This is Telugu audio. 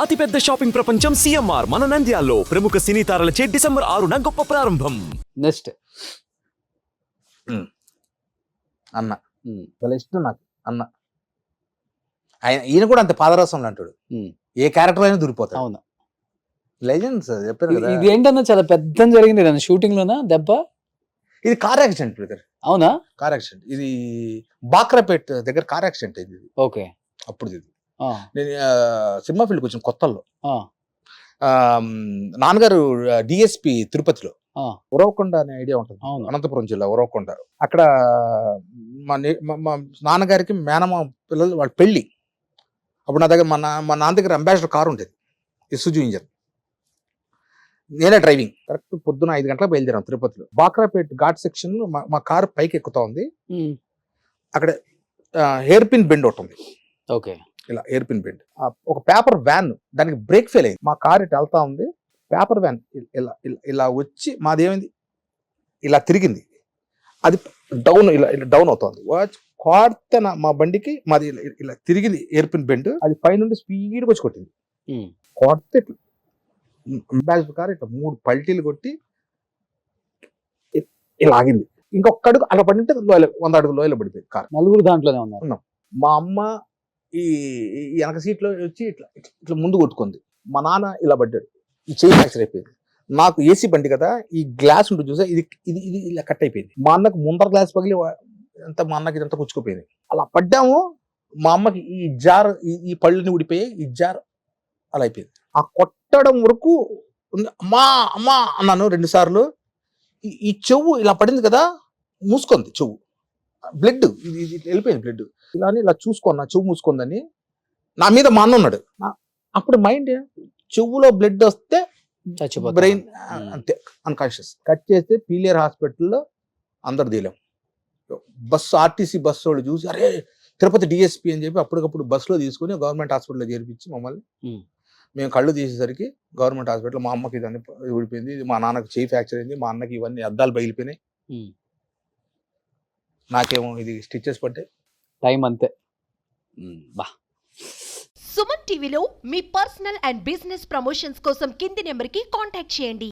అతిపెద్ద షాపింగ్ ప్రపంచం సిఎంఆర్ మన నంద్యాలలో ప్రముఖ సినీ తారలచే డిసెంబర్ 6న గొప్ప ప్రారంభం. నెక్స్ట్ అన్న చాలా ఇష్టం నాకు అన్న. ఈయన కూడా అంత పాదరసం అంటాడు, ఏ క్యారెక్టర్ అయినా దూరిపోతాడు. అవును, లెజెండ్స్ చెప్పారు కదా. ఇది ఏంటన్నా చాలా పెద్ద జరిగింది కదా షూటింగ్ లోనా దెబ్బ? ఇది కార్ యాక్సిడెంట్ బ్రదర్. అవునా? Car accident. ఇది బాక్రాపేట్ దగ్గర కార్ యాక్సిడెంట్ అయింది. ఓకే. అప్పుడు ఇది నేను సినిమా ఫీల్డ్కి వచ్చిన కొత్తల్లో ఆ, నాన్నగారు డిఎస్పి తిరుపతిలో, ఆ, ఉరవకొండ అనే ఐడియా ఉంటుంది, అవును. అనంతపురం జిల్లా ఉరవకొండ. అక్కడ మా నాన్నగారికి మేనమా పిల్లలు వాళ్ళ పెళ్ళి. అప్పుడు నా దగ్గర మా నాన్న దగ్గర అంబాసిడర్ కారు ఉండేది, ఇసుజు ఇంజన్. నేనే డ్రైవింగ్. కరెక్ట్ పొద్దున 5 గంటలకు బయలుదేరాం తిరుపతిలో. బాక్రాపేట్ ఘాట్ సెక్షన్ మా కారు పైకి ఎక్కుతా ఉంది. అక్కడ హెయిర్ పిన్ బెండ్ ఒకటి ఉంది, ఓకే. ఇలా ఎయిర్ పిన్ బెండ్. ఒక పేపర్ వ్యాన్ దానికి బ్రేక్ ఫెయిల్ అయింది. మా కార్ ఇటు వెళ్తా ఉంది, పేపర్ వ్యాన్ ఇలా ఇలా వచ్చి మాదేమైంది ఇలా తిరిగింది. అది డౌన్ ఇలా డౌన్ అవుతుంది. కొడితే మా బండికి మాది ఇలా తిరిగింది ఎయిర్ పిన్ బెండ్. అది పైనుండి స్పీడ్గా వచ్చి కొట్టింది. కొడితే ఇట్లా అంబాసిడర్ కార్ ఇట్లా 3 పల్టీలు కొట్టి ఇలా ఆగింది. ఇంకొక అడుగు అలా పడింటే 100 అడుగులు లోయలో పడిపోయింది కార్. నలుగురు దాంట్లోనే ఉన్నారు. మా అమ్మ ఈ వెనక సీట్లో వచ్చి ఇట్లా ఇట్లా ముందు కొట్టుకుంది. మా నాన్న ఇలా పడ్డాడు, ఈ చెయ్యి ఫ్రాక్చర్ అయిపోయింది. నాకు ఏసీ బండి కదా, ఈ గ్లాస్ ఉంటుంది చూసా, ఇది ఇది ఇది ఇలా కట్ అయిపోయింది. మా అన్నకు ముందర గ్లాస్ పగిలి అంతా మా అన్నకి ఇదంతా కుచ్చుకుపోయింది. అలా పడ్డాము. మా అమ్మకి ఈ జార్ ఈ పళ్ళుని ఊడిపోయాయి, ఈ జార్ అలా అయిపోయింది. ఆ కొట్టడం వరకు అమ్మా అమ్మా అన్నాను 2 సార్లు. ఈ చెవు ఇలా పడింది కదా, మూసుకుంది చెవు, బ్లడ్ ఇది వెళ్ళిపోయింది బ్లడ్. ఇలా ఇలా చూసుకున్నా, చెవు మూసుకుందని. నా మీద మా అన్న ఉన్నాడు. అప్పుడు మైండ్ చెవులో బ్లడ్ వస్తే బ్రెయిన్ అంతే అన్కాన్షియస్. కట్ చేస్తే పీలియర్ హాస్పిటల్లో అందరు తీయలేం. బస్సు ఆర్టీసీ బస్సు వాళ్ళు చూసి అరే తిరుపతి డిఎస్పీ అని చెప్పి అప్పటికప్పుడు బస్సులో తీసుకుని గవర్నమెంట్ హాస్పిటల్లో చేర్పించి మమ్మల్ని, మేము కళ్ళు తీసేసరికి గవర్నమెంట్ హాస్పిటల్ మా అమ్మకి ఇదన్నీ ఊడిపోయింది, మా నాన్నకి చెయ్యి ఫ్రాక్చర్ అయింది, మా అన్నకి ఇవన్నీ అద్దాలు పగిలిపోయినాయి, నాకేమో ఇది స్టిచెస్ పడ్డాయి. టైం అంతే. సుమన్ టీవీలో మీ పర్సనల్ అండ్ బిజినెస్ ప్రమోషన్స్ కోసం కింది నెంబర్కి కాంటాక్ట్ చేయండి.